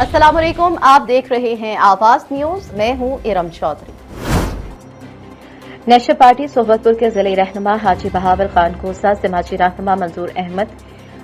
अस्सलाम वालेकुम, आप देख रहे हैं आवाज न्यूज। मैं हूं इरम चौधरी। नेशनल पार्टी सोहबतपुर के जिले रहनुमा हाजी बहावर खान कोसा समाजी रहनुमा मंजूर अहमद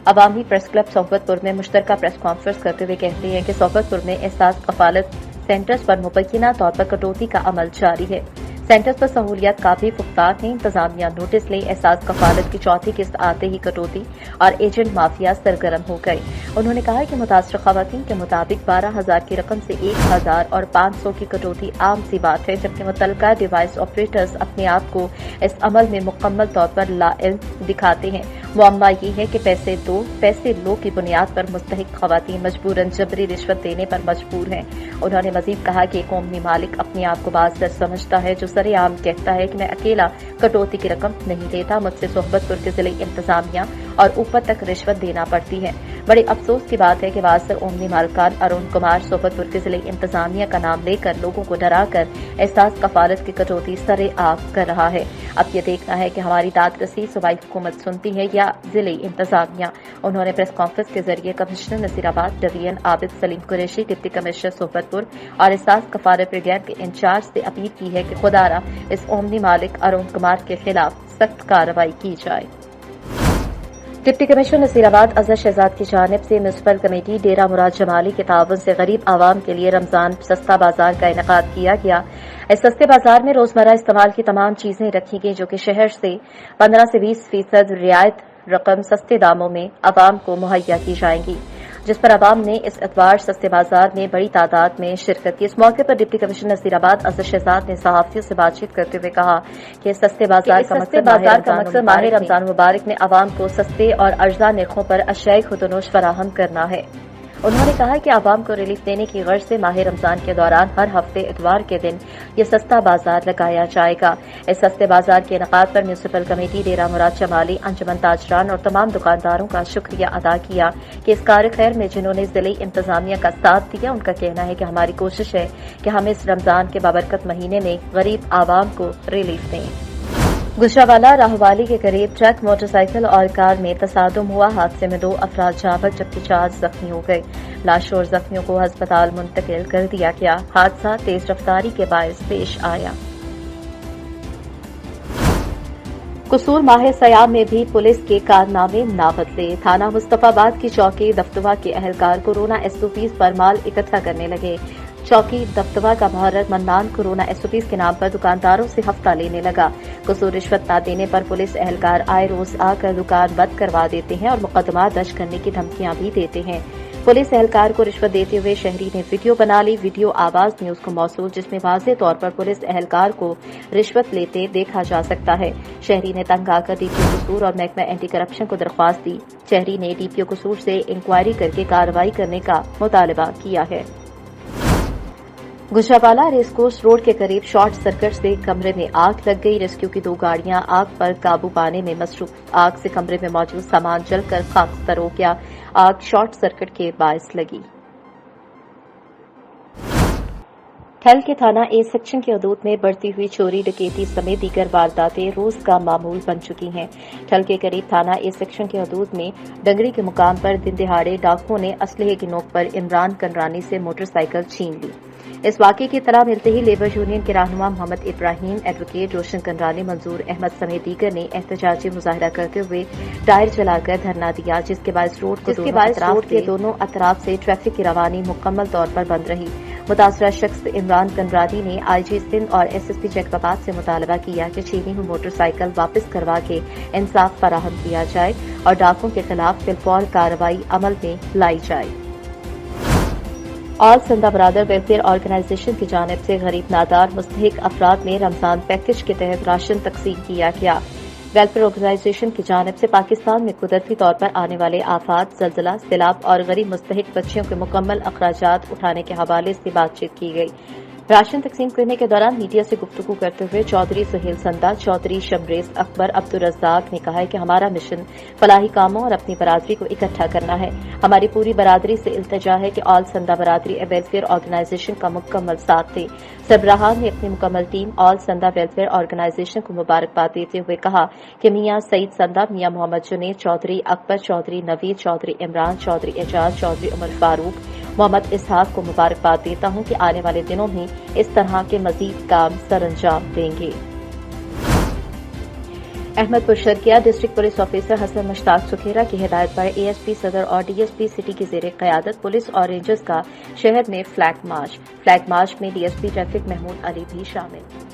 अवामी प्रेस क्लब सोहबतपुर में मुश्तरका प्रेस कॉन्फ्रेंस करते हुए कहते हैं कि सोहबतपुर में एहसास कफालत सेंटर्स पर मुबैना तौर पर कटौती का अमल जारी है। सेंटर्स पर सहूलियात काफी पुख्ता हैं। इंतजामिया नोटिस ले एहसास कफालत की चौथी किस्त आते ही कटौती और एजेंट माफिया सरगर्म हो गए। उन्होंने कहा कि मुतासर खवातीन के मुताबिक 12,000 की रकम से 1,000 और 500 की कटौती आम सी बात है, जबकि मुतल्लका डिवाइस ऑपरेटर्स अपने आप को इस अमल में मुकम्मल तौर पर लाइल्म दिखाते हैं। मुअम्मा ये है कि पैसे लो की बुनियाद पर मुस्तहिक खवातीन मजबूरन जबरी रिश्वत देने पर मजबूर हैं। उन्होंने मजीद कहा कि एक कौमी मालिक अपने आप को बाज़ समझता है जो सरेआम कहता है कि मैं अकेला कटौती की रकम नहीं लेता, मुझसे सोहबतपुर के जिले इंतजामिया और ऊपर तक रिश्वत देना पड़ती है। बड़े अफसोस की बात है कि वासर ओमनी मालकान अरुण कुमार सोहबतपुर के जिले इंतजामिया का नाम लेकर लोगों को डराकर एहसास कफालत की कटौती सरेआम कर रहा है। अब ये देखना है कि हमारी दादरसी सूबाई हुकूमत सुनती है या जिले इंतजामिया। उन्होंने प्रेस कॉन्फ्रेंस के जरिए commissioner Nasirabad division Abid Saleem Qureshi, deputy commissioner Sohbatpur और एहसास कफालत ब्रिगेड के इंचार्ज से अपील की है कि खुदारा इस ओमनी मालिक अरुण कुमार के खिलाफ सख्त कार्रवाई की जाए। डिप्टी कमिश्नर नसीराबाद अजहर शहजाद की जानिब से म्यूनसिपल कमेटी डेरा मुराद जमाली के ताउन से गरीब आवाम के लिए रमजान सस्ता बाजार का इनेकाद किया गया। इस सस्ते बाजार में रोजमर्रा इस्तेमाल की तमाम चीजें रखी गई जो कि शहर से 15 से 20% रियायत रकम सस्ते दामों में आवाम को मुहैया की जाएंगी, जिस पर आवाम ने इस एतवार सस्ते बाजार में बड़ी तादाद में शिरकत की। इस मौके पर डिप्टी कमिश्नर नसीराबाद अजहर शहजाद ने सहाफियों से बातचीत करते हुए कहा कि इस सस्ते बाजार का मकसद माह रमजान मुबारक में आवाम को सस्ते और अर्जा नरखों पर अशियाई खुदोनोश फराहम करना है। उन्होंने कहा कि आवाम को रिलीफ देने की गर्ज से माह रमजान के दौरान हर हफ्ते इतवार के दिन ये सस्ता बाजार लगाया जाएगा। इस सस्ते बाजार के इनेकाद पर म्यूनसिपल कमेटी डेरा मुराद जमाली, अंजुमन ताजरान और तमाम दुकानदारों का शुक्रिया अदा किया कि इस कार खैर में जिन्होंने जिले इंतजामिया का साथ दिया। उनका कहना है कि हमारी कोशिश है कि हम इस रमजान के बाबरकत महीने में गरीब आवाम को रिलीफ दें। गुजरावाला राहवाली के करीब ट्रक, मोटरसाइकिल और कार में तसादुम हुआ। हादसे में 2 अफराद जाबक जबकि 4 जख्मी हो गए। लाशों और जख्मियों को अस्पताल मुंतकिल कर दिया गया। हादसा तेज रफ्तारी के बायस पेश आया। कसूर माह सयाम में भी पुलिस के कारनामे ना बदले। थाना मुस्तफाबाद की चौकी दफ्तवा के एहलकार कोरोना SOPs पर माल इकट्ठा करने लगे। चौकी दफ्तवा का महारत मन्नान कोरोना SOPs के नाम पर दुकानदारों से हफ्ता लेने लगा। कसूर रिश्वत न देने पर पुलिस एहलकार आए रोज आकर दुकान बंद करवा देते हैं और मुकदमा दर्ज करने की धमकियां भी देते हैं। पुलिस एहलकार को रिश्वत देते हुए शहरी ने वीडियो बना ली। वीडियो आवाज न्यूज को मौसूल, जिसमें वाज़ेह तौर पर पुलिस एहलकार को रिश्वत लेते देखा जा सकता है। शहरी ने तंग आकर DPO कसूर और महकमा एंटी करप्शन को दरख्वास्त दी। शहरी ने DPO कसूर से इंक्वायरी करके कार्रवाई करने का मुतालबा किया है। गुजरावाला रेसकोर्स रोड के करीब शॉर्ट सर्किट से कमरे में आग लग गई। रेस्क्यू की 2 गाड़ियां आग पर काबू पाने में मसरूफ। आग से कमरे में मौजूद सामान जलकर खाकस्तर हो गया। आग शॉर्ट सर्किट के बायस लगी। ठल के थाना A सेक्शन की हदूद में बढ़ती हुई चोरी, डकैती समेत दीगर वारदातें रोज का मामूल बन चुकी हैं। ठल के करीब थाना A सेक्शन की हदूद में डंगरी के मुकाम पर दिन दिहाड़े डाकुओं ने असलहे की नोक पर इमरान कंडरानी से मोटरसाइकिल छीन ली। इस वाकये की इत्तला मिलते ही लेबर यूनियन के रहनुमा मोहम्मद इब्राहिम, एडवोकेट रोशन कंडरानी, मंजूर अहमद समेत दीगर ने एहतजाजी मुजाहरा करते हुए टायर जलाकर धरना दिया, जिसके बाद रोड के दोनों अतराफ से ट्रैफिक की रवानी मुकम्मल तौर पर बंद रही। मुतासरा शख्स इमरान कंडरानी ने IG सिंध और SSP जैकबाबाद से मुतालबा किया कि छीनी हुई मोटरसाइकिल वापस करवा के इंसाफ फराहम किया जाए और डाकुओं के खिलाफ फिलफौर कार्रवाई अमल में लाई जाए। ऑल संदा बरादर वेलफेयर ऑर्गेनाइजेशन की जानिब से गरीब नादार मुस्तहिक अफराद में रमजान पैकेज के तहत राशन तकसीम किया गया। वेलफेयर ऑर्गेनाइजेशन की जानिब से पाकिस्तान में कुदरती तौर पर आने वाले आफात, जलजला, सैलाब और गरीब मुस्तहिक बच्चियों के मुकम्मल अखराजात उठाने के हवाले से बातचीत की गई। राशन तकसीम करने के दौरान मीडिया से गुफ्तगू करते हुए चौधरी सुहेल संदा, चौधरी शमरेज अकबर अब्दुल रज़ाक ने कहा कि हमारा मिशन फलाही कामों और अपनी बरादरी को इकट्ठा करना है। हमारी पूरी बरादरी से इल्तजा है कि ऑल संदा बरादरी वेलफेयर ऑर्गेनाइजेशन का मुकम्मल साथ दे। सरबराहान ने अपनी मुकम्मल टीम ऑल संदा वेलफेयर ऑर्गेनाइजेशन को मुबारकबाद देते हुए कहा कि मियां सईद संदा, मियां मोहम्मद जुनेद, चौधरी अकबर, चौधरी नवीद, चौधरी इमरान, चौधरी एजाज, चौधरी उमर फारूक محمد اسحاق کو مبارکباد دیتا ہوں کہ آنے والے دنوں میں اس طرح کے مزید کام سر انجام دیں گے۔ احمد پور شرکیہ ڈسٹرکٹ پولیس آفیسر حسن مشتاق سکھیرا کی ہدایت پر اے ایس پی صدر اور ڈی ایس پی سٹی کی زیر قیادت پولیس اور رینجرز کا شہر میں فلیگ مارچ میں D S P traffic Mahmood Ali بھی شامل۔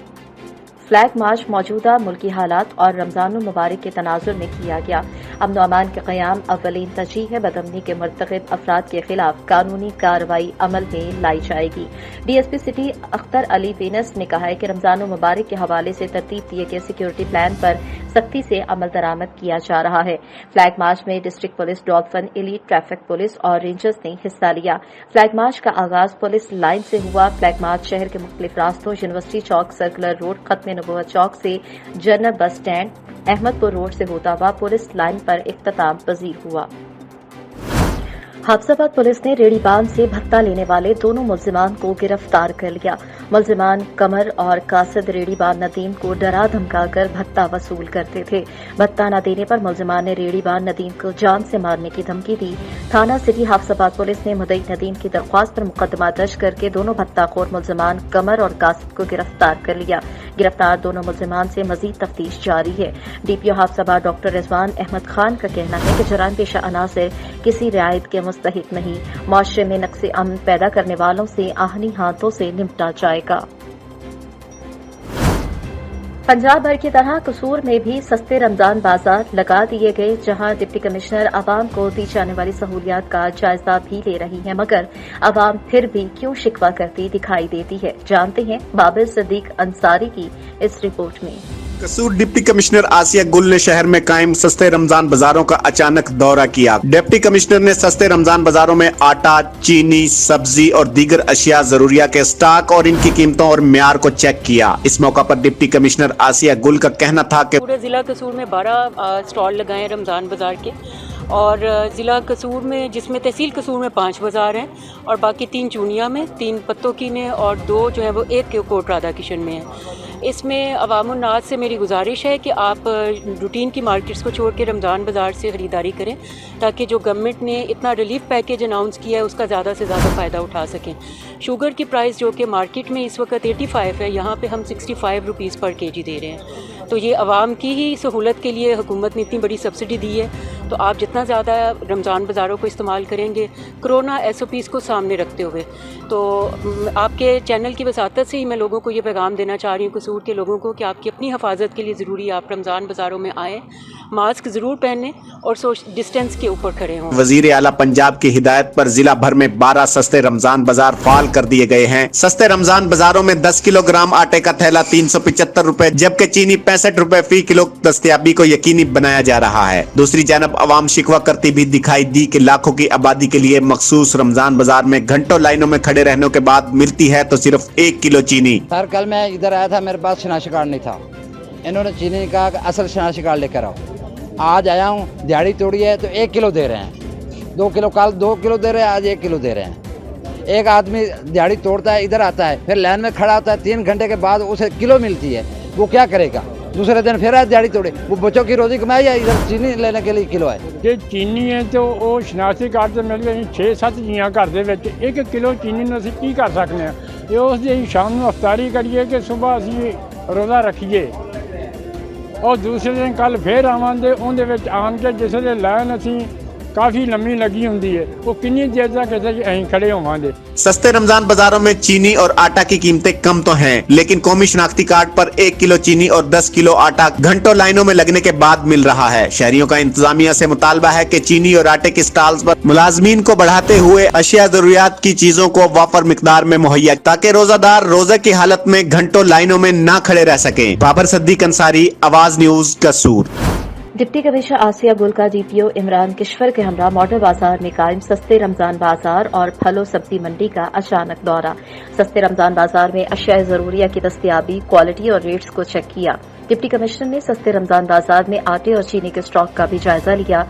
فلیگ مارچ موجودہ ملکی حالات اور رمضان المبارک کے تناظر میں کیا گیا۔ امن و امان کے قیام اولین ترجیح ہے، بدامنی کے مرتکب افراد کے خلاف قانونی کارروائی عمل میں لائی جائے گی۔ D S P city Akhtar Ali Wains نے کہا ہے کہ رمضان المبارک کے حوالے سے ترتیب دیے گئے سیکیورٹی پلان پر سختی سے عمل درآمد کیا جا رہا ہے۔ فلیگ مارچ میں district police, dolphin, elite traffic police اور رینجرز نے حصہ لیا۔ فلیگ مارچ کا آغاز پولیس لائن سے ہوا۔ فلیگ مارچ شہر کے مختلف راستوں، یونیورسٹی چوک، سرکولر روڈ، ختم نبوت چوک سے جنرل بس اسٹینڈ، احمد پور روڈ سے ہوتا ہوا پولیس لائن پر اختتام پذیر ہوا۔ حافظ آباد پولیس نے ریڑھی باندھ سے بھتہ لینے والے دونوں ملزمان کو گرفتار کر لیا۔ ملزمان قمر اور قاصد ریڑھی باندھ ندیم کو ڈرا دھمکا کر بھتہ وصول کرتے تھے۔ بھتہ نہ دینے پر ملزمان نے ریڑھی باندھ ندیم کو جان سے مارنے کی دھمکی دی۔ تھانہ سٹی حافظ آباد پولیس نے مدعی ندیم کی درخواست پر مقدمہ درج کر کے دونوں بھتہ خور ملزمان قمر اور قاصد کو گرفتار کر لیا۔ گرفتار دونوں ملزمان سے مزید تفتیش جاری ہے۔ ڈی پی او حافظ آباد ڈاکٹر رضوان احمد خان کا کہنا ہے کہ جرائم پیشہ عناصر کسی رعایت کے مستحق نہیں، معاشرے میں نقص امن پیدا کرنے والوں سے آہنی ہاتھوں سے نمٹا جائے گا۔ پنجاب بھر کی طرح قصور میں بھی سستے رمضان بازار لگا دیے گئے، جہاں ڈپٹی کمشنر عوام کو دی جانے والی سہولیات کا جائزہ بھی لے رہی ہے، مگر عوام پھر بھی کیوں شکوہ کرتی دکھائی دیتی ہے، جانتے ہیں بابر صدیق انصاری کی اس رپورٹ میں۔ قصور ڈپٹی کمشنر آسیہ گل نے شہر میں قائم سستے رمضان بازاروں کا اچانک دورہ کیا۔ ڈپٹی کمشنر نے سستے رمضان بازاروں میں آٹا، چینی، سبزی اور دیگر اشیاء ضروریہ کے سٹاک اور ان کی قیمتوں اور معیار کو چیک کیا۔ اس موقع پر ڈپٹی کمشنر آسیہ گل کا کہنا تھا کہ پورے ضلع قصور میں 12 سٹال لگائے ہیں رمضان بازار کے، اور ضلع قصور میں، جس میں تحصیل قصور میں 5 بازار ہیں اور باقی 3 چونیا میں، 3 پتوں کی میں اور 2 جو ہیں وہ ایک کوٹ رادھا کشن میں ہیں۔ اس میں عوام الناس سے میری گزارش ہے کہ آپ روٹین کی مارکیٹس کو چھوڑ کے رمضان بازار سے خریداری کریں، تاکہ جو گورنمنٹ نے اتنا ریلیف پیکیج اناؤنس کیا ہے اس کا زیادہ سے زیادہ فائدہ اٹھا سکیں۔ شوگر کی پرائس جو کہ مارکیٹ میں اس وقت 85 ہے، یہاں پہ ہم 65 روپیز پر kg دے رہے ہیں، تو یہ عوام کی ہی سہولت کے لیے حکومت نے اتنی بڑی سبسڈی دی ہے۔ تو آپ جتنا زیادہ رمضان بازاروں کو استعمال کریں گے کرونا SOPs کو سامنے رکھتے ہوئے، تو آپ کے چینل کی وساطت سے ہی میں لوگوں کو یہ پیغام دینا چاہ رہی ہوں، قصور کے لوگوں کو، کہ آپ کی اپنی حفاظت کے لیے ضروری ہے آپ رمضان بازاروں میں آئیں، ماسک ضرور پہنیں اور سوشل ڈسٹینس کے اوپر کھڑے ہوں۔ وزیر اعلیٰ پنجاب کی ہدایت پر ضلع بھر میں 12 سستے رمضان بازار فعال کر دیے گئے ہیں۔ سستے رمضان بازاروں میں 10 کلو گرام آٹے کا تھیلا 375 روپے جبکہ چینی 65 روپے فی کلو دستیابی کو یقینی بنایا جا رہا ہے۔ دوسری جانب عوام شکوہ کرتی بھی دکھائی دی کہ لاکھوں کی آبادی کے لیے مخصوص رمضان بازار میں گھنٹوں لائنوں میں کھڑے رہنے کے بعد ملتی ہے تو صرف 1 کلو چینی۔ سر کل میں ادھر آیا تھا، میرے پاس شناختی کارڈ نہیں تھا، انہوں نے چینی کہا کہ اصل شناختی کارڈ لے کر آؤ۔ آج آیا ہوں، دیہڑی توڑی ہے تو 1 کلو دے رہے ہیں، 2 کلو کل 2 کلو دے رہے ہیں، آج 1 کلو دے رہے ہیں۔ ایک آدمی دیہڑی توڑتا ہے، ادھر آتا ہے، پھر لائن میں کھڑا ہوتا ہے، 3 گھنٹے کے بعد اسے کلو ملتی ہے، وہ کیا کرے گا؟ دوسرے دن پھر دیہڑی توڑے، وہ بچوں کی روزی کمائی ہے، ادھر چینی لینے کے لیے کلو ہے۔ ਜੇ ਚੀਨੀ ਹੈ ਤੇ ਉਹ ਸ਼ਨਾਖਤੀ ਕਾਰਡ ਤੇ ਮਿਲ ਗਈ 6-7 ਜੀਆਂ ਘਰ ਦੇ ਵਿੱਚ 1 ਕਿਲੋ ਚੀਨੀ ਨੂੰ ਅਸੀਂ ਕੀ ਕਰ ਸਕਦੇ ਹਾਂ? ਇਹ ਉਸ ਦੀ ਅਸੀਂ ਸ਼ਾਮ ਨੂੰ ਅਫਤਾਰੀ ਕਰੀਏ ਕਿ ਸਵੇਰ ਅਸੀਂ ਰੋਜ਼ਾ ਰੱਖੀਏ, ਔਰ ਦੂਸਰੇ ਦਿਨ ਕੱਲ ਫੇਰ ਆਵਾਂਗੇ, ਉਹਦੇ ਵਿੱਚ ਆਣ ਕੇ ਜਿਸ ਦੇ ਲਾਈਨ ਅਸੀਂ ਕਾਫੀ ਲੰਮੀ ਲੱਗੀ ਹੁੰਦੀ ਹੈ, ਉਹ ਕਿੰਨੀ ਦੇਰ ਤੱਕ ਅਸੀਂ ਖੜੇ ਹੋਵਾਂਗੇ। سستے رمضان بازاروں میں چینی اور آٹا کی قیمتیں کم تو ہیں، لیکن قومی شناختی کارڈ پر 1 کلو چینی اور 10 کلو آٹا گھنٹوں لائنوں میں لگنے کے بعد مل رہا ہے۔ شہریوں کا انتظامیہ سے مطالبہ ہے کہ چینی اور آٹے کی سٹالز پر ملازمین کو بڑھاتے ہوئے اشیاء ضروریات کی چیزوں کو وافر مقدار میں مہیا، تاکہ روزہ دار روزے کی حالت میں گھنٹوں لائنوں میں نہ کھڑے رہ سکیں۔ بابر صدیق انصاری، آواز نیوز، قصور۔ ڈپٹی کمشنر آسیہ گل کا ڈی پی او عمران کشور کے ہمراہ ماڈل بازار میں قائم سستے رمضان بازار اور پھل و سبزی منڈی کا اچانک دورہ۔ سستے رمضان بازار میں اشیاء ضروریہ کی دستیابی، کوالٹی اور ریٹس کو چیک کیا۔ डिप्टी कमिश्नर ने सस्ते रमजान बाजार में आटे और चीनी के स्टॉक का भी जायजा लिया।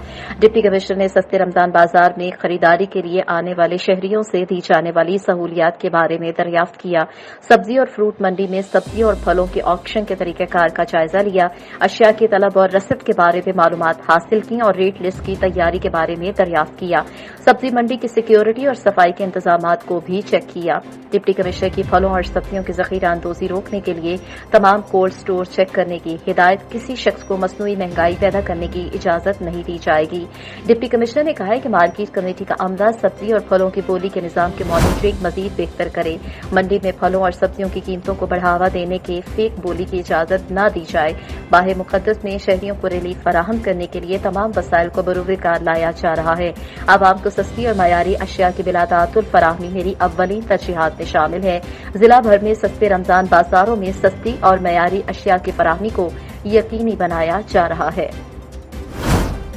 डिप्टी कमिश्नर ने सस्ते रमजान बाजार में खरीदारी के लिए आने वाले शहरियों से दी जाने वाली सहूलियात के बारे में दरियाफ्त किया। सब्जी और फ्रूट मंडी में सब्जी और फलों के ऑक्शन के तरीक़ाकार का जायजा लिया। अशिया की तलब और रसद के बारे में मालूमात हासिल की और रेट लिस्ट की तैयारी के बारे में दरियाफ्त किया। सब्जी मंडी की सिक्योरिटी और सफाई के इंतजामात को भी चेक किया। डिप्टी कमिश्नर की फलों और सब्जियों की ज़ख़ीरा अंदोज़ी रोकने के लिए तमाम कोल्ड स्टोर चेक करने की हिदायत। किसी शख्स को मसनूई महंगाई पैदा करने की इजाजत नहीं दी जाएगी। डिप्टी कमिश्नर ने कहा है कि मार्केट कमेटी का अमला सब्जी और फलों की बोली के निजाम की मॉनिटरिंग मजीद बेहतर करे। मंडी में फलों और सब्जियों की कीमतों को बढ़ावा देने के फेक बोली की इजाजत न दी जाए। बाहे मुक़द्दस में शहरियों को रिलीफ फराहम करने के लिए तमाम वसाइल को बरूज़कार लाया जा रहा है। आवाम को सस्ती और मयारी अशिया की बिलातातुल फराहमी मेरी अव्वलीन तरजीहात में शामिल है। जिला भर में सस्ते रमजान बाजारों में सस्ती और मयारी अशिया की फराहमी को यकीनी बनाया जा रहा है।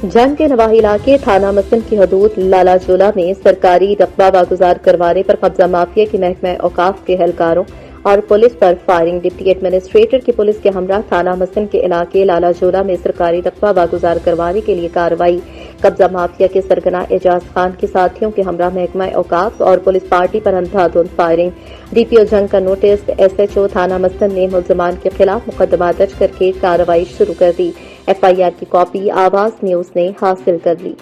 जंग के नवाही इलाके थाना मसन की हदूद लाला जोला में सरकारी रकबा वागुजार करवाने पर कब्जा माफिया की महकमा औकाफ के एहलकारों और पुलिस पर फायरिंग। डिप्टी एडमिनिस्ट्रेटर की पुलिस के हमरा थाना मसन के इलाके लाला जोला में सरकारी रकबा वागुजार करवाने के लिए कार्रवाई। कब्जा माफिया के सरगना एजाज खान के साथियों के हमरा महकमा औकाफ और पुलिस पार्टी पर अंधाधुंध फायरिंग। डीपीओ जंग का नोटिस एसएचओ थाना मसन ने मुलजमान के खिलाफ मुकदमा दर्ज करके कार्रवाई शुरू कर दी। एफआईआर की कॉपी आवाज न्यूज ने हासिल कर ली।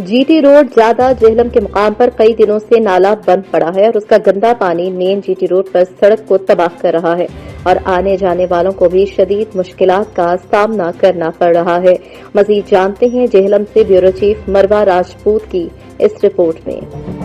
जीटी रोड ज्यादा जेहलम के मुकाम पर कई दिनों से नाला बंद पड़ा है और उसका गंदा पानी मेन जीटी रोड पर सड़क को तबाह कर रहा है और आने जाने वालों को भी शदीद मुश्किलात का सामना करना पड़ रहा है। मजीद जानते हैं जेहलम से ब्यूरो चीफ मरवा राजपूत की इस रिपोर्ट में।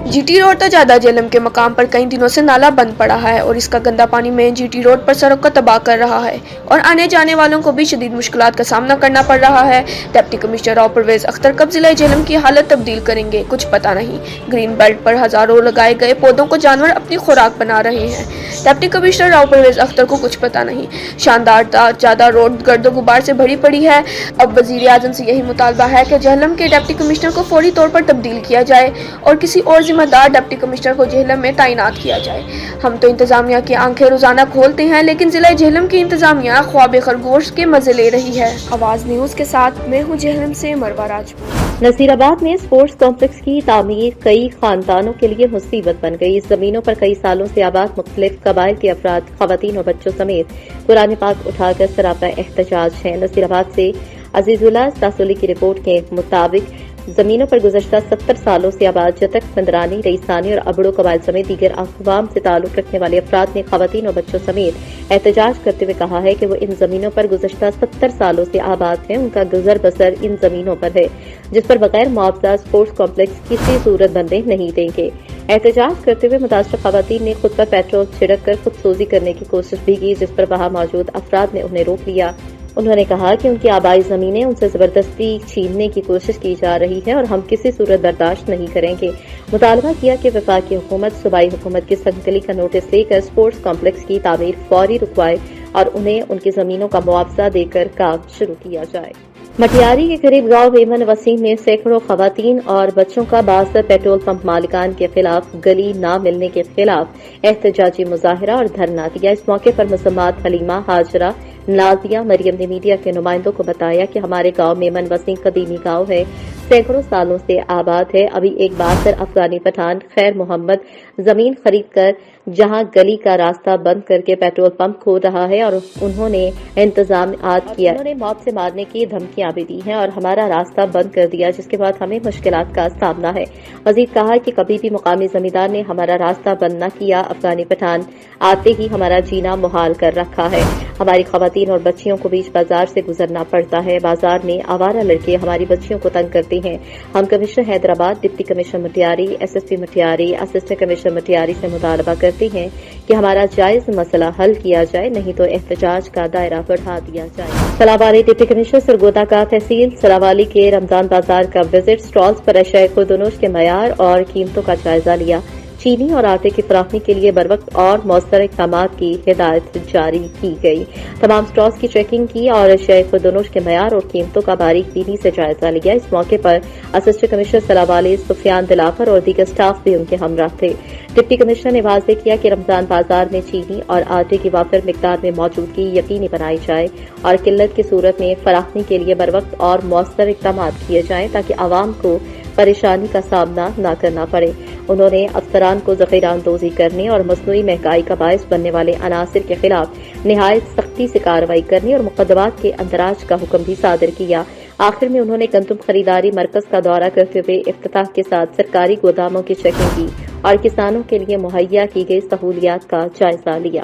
जीटी रोड ताजादा जेहलम के मकाम पर कई दिनों से नाला बंद पड़ा है और इसका गंदा पानी मेन जीटी रोड पर सड़क को तबाह कर रहा है और आने जाने वालों को भी शदीद मुश्किलात का सामना करना पड़ रहा है। डिप्टी कमिश्नर राव परवेज अख्तर कब जिला जेहलम की हालत तब्दील करेंगे कुछ पता नहीं। ग्रीन बेल्ट पर हजारों लगाए गए पौधों को जानवर अपनी खुराक बना रहे हैं। डिप्टी कमिश्नर राव परवेज अख्तर को कुछ पता नहीं। शानदार ताजादा रोड गर्दो गुबार से भरी पड़ी है। अब वजीर आजम से यही मुतालबा है कि जेहलम के डिप्टी कमिश्नर को फौरी तौर पर तब्दील किया जाए और किसी और जिम्मेदार डिप्टी कमिश्नर को जेहलम में तैनात किया जाए। हम तो इंतजामिया की आंखें रोजाना खोलते हैं लेकिन जिला जेहलम की इंतजामिया ख्वाब खरगोश के मजे ले रही है। आवाज न्यूज के साथ मैं हूँ जेहलम से मरवा राजपूत। नसीराबाद में स्पोर्ट्स कॉम्प्लेक्स की तामीर कई खानदानों के लिए मुसीबत बन गई। इस जमीनों पर कई सालों से आबाद मुख्तलिफ कबाइल के अफराद खवातीन और बच्चों समेत कुरान पाक उठाकर सरापा एहतजाज है। नसीराबाद से अजीजुल्लाह तासुली की रिपोर्ट के मुताबिक जमीनों पर गुज़श्ता 70 सालों से आबाद जतक, पंदरानी, रईसानी और अबड़ो कबाइल समेत दीगर अक़वाम से ताल्लुक रखने वाले अफराद ने खवातीन और बच्चों समेत एहतजाज करते हुए कहा है कि वो इन जमीनों पर गुज़श्ता 70 सालों से आबाद हैं। उनका गुजर बसर इन जमीनों पर है जिस पर बगैर मुआवजा स्पोर्ट्स कॉम्प्लेक्स किसी सूरत बंदे नहीं देंगे। एहतजाज करते हुए मुतासर खवातीन ने खुद पर पेट्रोल छिड़क कर खुदसोजी करने की कोशिश भी की जिस पर वहां मौजूद अफराद ने उन्हें रोक लिया। उन्होंने कहा कि उनकी आबाई जमीनें उनसे जबरदस्ती छीनने की कोशिश की जा रही है और हम किसी सूरत बर्दाश्त नहीं करेंगे। मुतालबा किया कि वफाकी हुकूमत सूबाई हुकूमत की संकली का नोटिस लेकर स्पोर्ट्स कॉम्प्लेक्स की तामीर फौरी रुकवाए और उन्हें उनकी जमीनों का मुआवजा देकर काम शुरू किया जाए। मटियारी के करीब गांव वेमन वसीम में सैकड़ों खवातीन और बच्चों का बासर पेट्रोल पंप मालिकान के खिलाफ गली न मिलने के खिलाफ एहतजाजी मुजाहरा और धरना दिया। इस मौके पर मुसम्मात हलीमा, हाजरा, नाजिया, मरियम ने मीडिया के नुमाइंदों को बताया कि हमारे गांव मेमन वसीम कदीमी गांव है, सैकड़ों सालों से आबाद है। अभी एक बासर अफगानी पठान खैर मोहम्मद जमीन खरीद कर जहां गली का रास्ता बंद करके पेट्रोल पंप खोद रहा है और उन्होंने इंतजामात किया। उन्होंने मौत से मारने की धमकियां भी दी हैं और हमारा रास्ता बंद कर दिया जिसके बाद हमें मुश्किलात का सामना है। मजीद कहा कि कभी भी मुकामी जमींदार ने हमारा रास्ता बंद न किया। अफगानी पठान आते ही हमारा जीना मुहाल कर रखा है। हमारी खवातीन और बच्चियों को बीच बाजार से गुजरना पड़ता है। बाजार में आवारा लड़के हमारी बच्चियों को तंग करते हैं। हम commissioner Hyderabad, deputy commissioner Matiari, SSP Matiari, assistant commissioner Matiari से मुतालबा करते हैं कि हमारा जायज मसला हल किया जाए, नहीं तो एहतजाज का दायरा बढ़ा दिया जाए। सलावाली डिप्टी कमिश्नर सरगोदा का तहसील सलावाली के रमजान बाजार का विजिट, स्टॉल्स पर अशिया खुर्दनोश के मयार और कीमतों का जायजा लिया। چینی اور آٹے کی فراہمی کے لیے بروقت اور مؤثر اقدامات کی ہدایت جاری کی گئی۔ تمام اسٹالز کی چیکنگ کی اور اشیاء خودنوش کے معیار اور قیمتوں کا باریک بینی سے جائزہ لیا۔ اس موقع پر اسسٹنٹ کمشنر صلاح والی سفیان دلاور اور دیگر اسٹاف بھی ان کے ہمراہ تھے۔ ڈپٹی کمشنر نے واضح کیا کہ رمضان بازار میں چینی اور آٹے کی وافر مقدار میں موجودگی یقینی بنائی جائے اور قلت کی صورت میں فراہمی کے لیے بروقت اور مؤثر اقدامات کیے جائیں تاکہ عوام کو پریشانی کا سامنا نہ کرنا پڑے۔ انہوں نے افسران کو ذخیرہ اندوزی کرنے اور مصنوعی مہنگائی کا باعث بننے والے عناصر کے خلاف نہایت سختی سے کارروائی کرنے اور مقدمات کے اندراج کا حکم بھی صادر کیا۔ آخر میں انہوں نے گندم خریداری مرکز کا دورہ کرتے ہوئے افتتاح کے ساتھ سرکاری گوداموں کی چیکنگ کی اور کسانوں کے لیے مہیا کی گئی سہولیات کا جائزہ لیا۔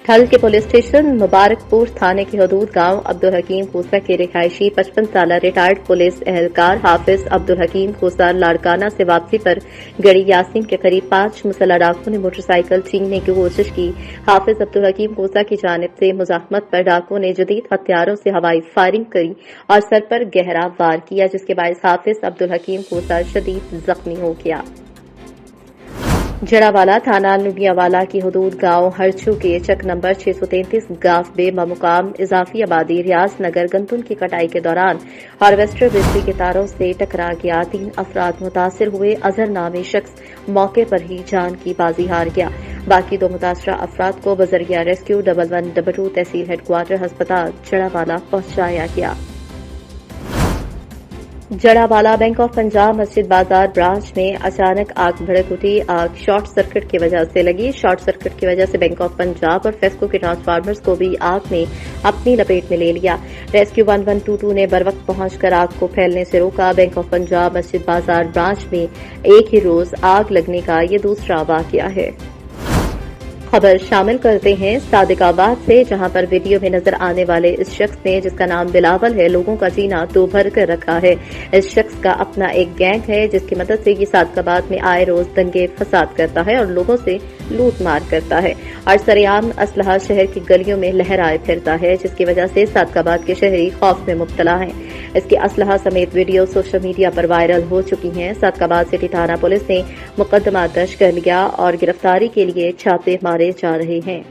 ٹھل کے پولیس اسٹیشن مبارک پور تھانے کی حدود گاؤں عبدالحکیم خوسا کے رہائشی 55 سالہ ریٹائرڈ پولیس اہلکار حافظ عبدالحکیم خوسا لاڑکانہ سے واپسی پر گڑی یاسین کے قریب 5 مسلح ڈاکوؤں نے موٹر سائیکل چھیننے کی کوشش کی۔ حافظ عبدالحکیم خوسا کی جانب سے مزاحمت پر ڈاکوؤں نے جدید ہتھیاروں سے ہوائی فائرنگ کری اور سر پر گہرا وار کیا، جس کے باعث حافظ عبدالحکیم خوسا شدید زخمی ہو گیا۔ جڑاوالا تھانہ لڈیاوالا کی حدود گاؤں ہرچو کے چک نمبر 633 گاف بے بمقام اضافی آبادی ریاض نگر گندم کی کٹائی کے دوران ہارویسٹر بجلی کے تاروں سے ٹکرا گیا۔ 3 افراد متاثر ہوئے۔ اظہر نامی شخص موقع پر ہی جان کی بازی ہار گیا۔ باقی 2 متاثرہ افراد کو بذریعہ ریسکیو 1122 تحصیل ہیڈ کوارٹر ہسپتال جڑاوالا پہنچایا گیا۔ جڑاوالا بینک آف پنجاب مسجد بازار برانچ میں اچانک آگ بھڑک اٹھی۔ آگ شارٹ سرکٹ کی وجہ سے لگی۔ شارٹ سرکٹ کی وجہ سے بینک آف پنجاب اور فیسکو کے ٹرانسفارمرز کو بھی آگ نے اپنی لپیٹ میں لے لیا۔ ریسکیو 1122 نے بروقت پہنچ کر آگ کو پھیلنے سے روکا۔ بینک آف پنجاب مسجد بازار برانچ میں ایک ہی روز آگ لگنے کا یہ دوسرا واقعہ ہے۔ خبر شامل کرتے ہیں صادق آباد سے، جہاں پر ویڈیو میں نظر آنے والے اس شخص نے، جس کا نام بلاول ہے، لوگوں کا جینا تو بھر کر رکھا ہے۔ اس شخص کا اپنا ایک گینگ ہے جس کی مدد سے یہ صادق آباد میں آئے روز دنگے فساد کرتا ہے اور لوگوں سے لوٹ مار کرتا ہے اور سرعام اسلحہ شہر کی گلیوں میں لہرائے پھرتا ہے، جس کی وجہ سے صادق آباد کے شہری خوف میں مبتلا ہیں۔ اس کے اسلحہ سمیت ویڈیو سوشل میڈیا پر وائرل ہو چکی ہیں۔ صادق آباد سٹی تھانہ پولیس نے مقدمہ درج کر لیا اور گرفتاری کے لیے چھاپے مارے جا رہے ہیں۔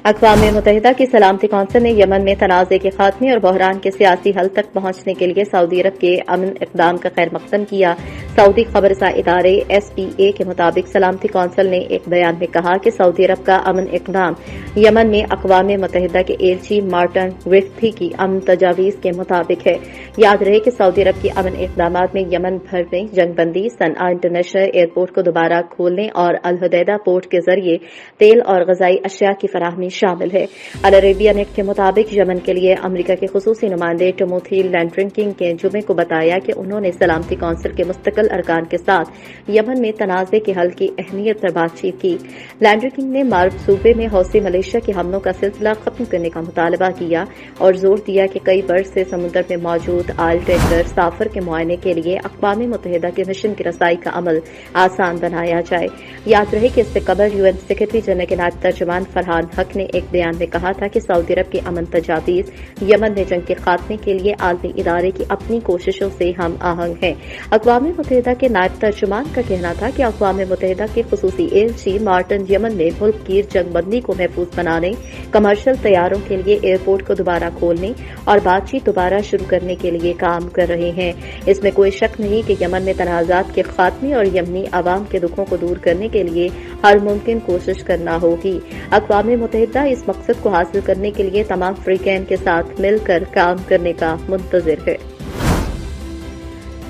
اقوام متحدہ کی سلامتی کونسل نے یمن میں تنازع کے خاتمے اور بحران کے سیاسی حل تک پہنچنے کے لیے سعودی عرب کے امن اقدام کا خیر مقدم کیا۔ سعودی خبرساں ادارے SPA کے مطابق سلامتی کونسل نے ایک بیان میں کہا کہ سعودی عرب کا امن اقدام یمن میں اقوام متحدہ کے ایلچی مارٹن گریفتھی کی امن تجاویز کے مطابق ہے۔ یاد رہے کہ سعودی عرب کی امن اقدامات میں یمن بھر میں جنگ بندی، صنعاء انٹرنیشنل ایئرپورٹ کو دوبارہ کھولنے اور الحدیدہ پورٹ کے ذریعے تیل اور غذائی اشیاء کی فراہمی شامل ہے۔ العربیہ نیٹ کے مطابق یمن کے لیے امریکہ کے خصوصی نمائندے ٹیموتھی لینڈرنکنگ کے جمعے کو بتایا کہ انہوں نے سلامتی کونسل کے مستقل ارکان کے ساتھ یمن میں تنازع کے حل کی اہمیت پر بات چیت کی۔ لینڈرنکنگ نے مارب صوبے میں حوثی ملیشیا کے حملوں کا سلسلہ ختم کرنے کا مطالبہ کیا اور زور دیا کہ کئی برس سے سمندر میں موجود آئل ٹینکر سافر کے معائنے کے لیے اقوام متحدہ کے مشن کی رسائی کا عمل آسان بنایا جائے۔ یاد رہے کہ اس سے قبل UN سیکرٹری جنرل کے نائب ترجمان فرحان حق نے ایک بیان میں کہا تھا کہ سعودی عرب کی امن تجاویز یمن میں جنگ کے خاتمے کے لیے عالمی ادارے کی اپنی کوششوں سے ہم آہنگ ہیں۔ اقوام متحدہ کے نائب ترجمان کا کہنا تھا کہ اقوام متحدہ کے خصوصی ایلچی مارٹن یمن میں ملک کی جنگ بندی کو محفوظ بنانے، کمرشل طیاروں کے لیے ایئرپورٹ کو دوبارہ کھولنے اور بات چیت دوبارہ شروع کرنے کے لیے کام کر رہے ہیں۔ اس میں کوئی شک نہیں کہ یمن میں تنازعات کے خاتمے اور یمنی عوام کے دکھوں کو دور کرنے کے لیے ہر ممکن کوشش کرنا ہوگی۔ اقوام متحدہ اس مقصد کو حاصل کرنے کے لیے تمام فریقین کے ساتھ مل کر کام کرنے کا منتظر ہے۔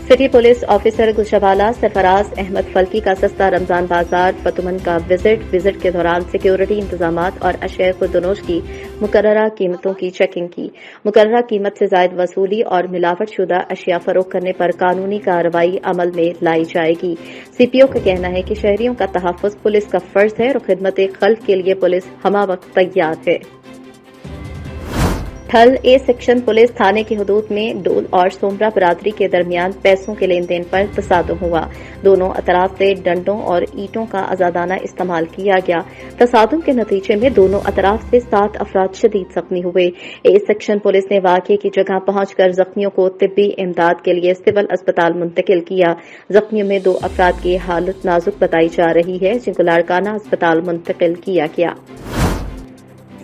سٹی پولیس آفیسر گوشوالا سرفراز احمد فلکی کا سستا رمضان بازار فتومن کا وزٹ کے دوران سیکیورٹی انتظامات اور اشیاء خودنوش کی مقررہ قیمتوں کی چیکنگ کی۔ مقررہ قیمت سے زائد وصولی اور ملاوٹ شدہ اشیاء فروخت کرنے پر قانونی کارروائی عمل میں لائی جائے گی۔ CPO کا کہنا ہے کہ شہریوں کا تحفظ پولیس کا فرض ہے اور خدمت خلق کے لیے پولیس ہمہ وقت تیار ہے۔ थल ए सेक्शन पुलिस थाने की हदूद में डोल और सोमरा बरादरी के दरमियान पैसों के लेन देन पर तसादुम हुआ। दोनों अतराफ से डंडों और ईंटों का आजादाना इस्तेमाल किया गया। तसादुम के नतीजे में दोनों अतराफ से 7 अफराद शदीद जख्मी हुए। ए सेक्शन पुलिस ने वाक़े की जगह पहुंचकर जख्मियों को तिब्बी इमदाद के लिए सिविल अस्पताल मुंतकिल किया। जख्मियों में 2 अफराद की हालत नाजुक बताई जा रही है, जिनको लाड़काना अस्पताल मुंतकिल किया गया।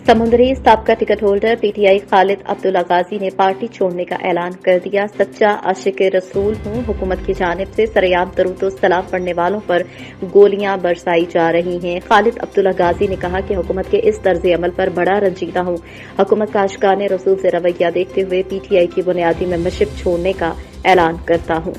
समुंदरी साबका ticket holder PTI Khalid Abdullah Ghazi ने पार्टी छोड़ने का ऐलान कर दिया। सच्चा आशिक रसूल हूं, हुकूमत की जानिब से सरेआम दरूद व सलाम पढ़ने वालों पर गोलियां बरसाई जा रही हैं। खालिद अब्दुल्ला गाजी ने कहा कि हुकूमत के इस तर्ज अमल पर बड़ा रंजीदा हूं। हुकूमत का आशिकाने रसूल से रवैया देखते हुए पीटीआई की बुनियादी मेंबरशिप छोड़ने का ऐलान करता हूं।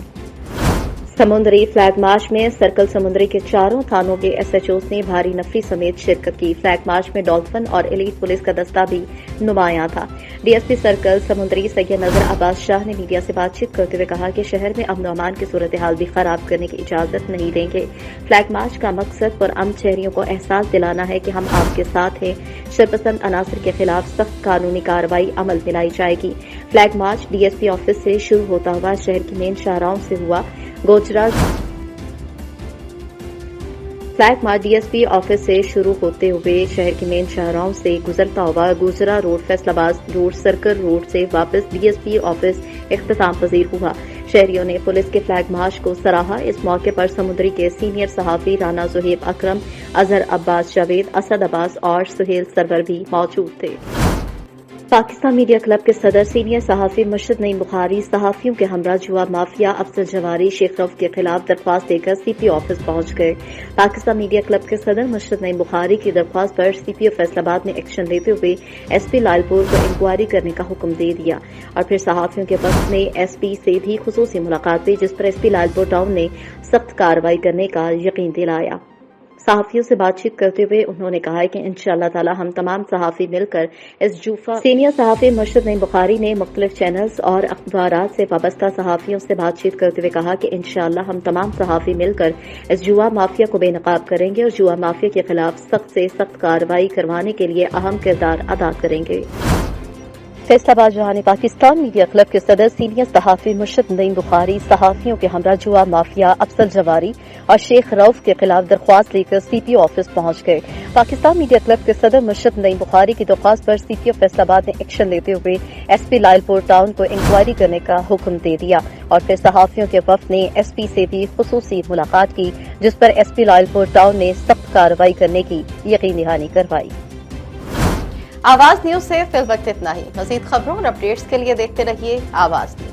समुंदरी फ्लैग मार्च में सर्कल समुंदरी के 4 थानों के एसएचओस ने भारी नफरी समेत शिरकत की। फ्लैग मार्च में डॉल्फिन और एलीट पुलिस का दस्ता भी नुमायां था। डीएसपी सर्कल समुंदरी सैयद नजर अब्बास शाह ने मीडिया से बातचीत करते हुए कहा कि शहर में अमन अमान की सूरत हाल भी खराब करने की इजाजत नहीं देंगे। फ्लैग मार्च का मकसद पुरअमन शहरियों को एहसास दिलाना है कि हम आपके साथ हैं। शरपसंद अनासर के खिलाफ सख्त कानूनी कार्रवाई अमल में लाई जाएगी। फ्लैग मार्च डीएसपी ऑफिस से शुरू होता हुआ शहर की मेन शाहराहों से हुआ। फ्लैग मार्च डीएसपी ऑफिस से शुरू होते हुए शहर की मेन शाहराहों से गुजरता हुआ गुजरा road, Faisalabad road, circle road से वापस डीएसपी ऑफिस इख्तिताम पजीर हुआ। शहरियों ने पुलिस के फ्लैग मार्च को सराहा। इस मौके पर समुद्री के सीनियर सहाफी राना जुहेब अकरम, अजहर अब्बास जावेद, असद अब्बास और सुहेल सरवर भी मौजूद थे। पाकिस्तान मीडिया क्लब के सदर सीनियर सहाफी मुर्शद नईम बुखारी सहाफियों के हमरा जुआ माफिया अफजल जवारी शेख रऊफ के खिलाफ दरख्वास्त देकर सीपीओ ऑफिस पहुंच गए। पाकिस्तान मीडिया क्लब के सदर मुर्शद नईम बुखारी की दरख्वास्त पर सीपीओ फैसलाबाद ने एक्शन लेते हुए एसपी लालपुर को इंक्वायरी करने का हुक्म दे दिया और फिर सहाफियों के वक्त ने एसपी से भी खुसूसी मुलाकात हुई, जिस पर एसपी लालपुर टाउन ने सख्त कार्रवाई करने का यकीन दिलाया। सहाफियों से बातचीत करते हुए उन्होंने कहा कि इंशाअल्लाह ताला हम तमाम सहाफी मिलकर इस जूफा। सीनियर सहाफी मुर्शद नईम बुखारी ने मुख्तलिफ चैनल्स और अखबारात से वाबस्ता सहाफियों से बातचीत करते हुए कहा कि इंशाअल्लाह हम तमाम सहाफी मिलकर इस जुआ माफिया को बेनकाब करेंगे और जुआ माफिया के खिलाफ सख्त से सख्त कार्रवाई करवाने के लिए अहम किरदार अदा करेंगे। फैसलाबाद जहां पाकिस्तान मीडिया क्लब के सदर सीनियर सहाफी मुर्शद नईम बुखारी सहाफियों के हमरा जुआ माफिया अफजल जवारी और शेख रऊफ के खिलाफ दरख्वास्त लेकर सीपीओ ऑफिस पहुंच गए। पाकिस्तान मीडिया क्लब के सदर मुर्शद नईम बुखारी की दरख्वास्त पर सीपीओ फैसलाबाद ने एक्शन लेते हुए एसपी लालपुर टाउन को इंक्वायरी करने का हुक्म दे दिया और फिर सहाफियों के वफ्द ने एसपी से भी खुसूसी मुलाकात की, जिस पर एसपी लालपुर टाउन ने सख्त कार्रवाई करने की यकीनी दहानी करवाई। आवाज न्यूज से फिल वक्त इतना ही। मजीद खबरों और अपडेट्स के लिए देखते रहिए आवाज न्यूज।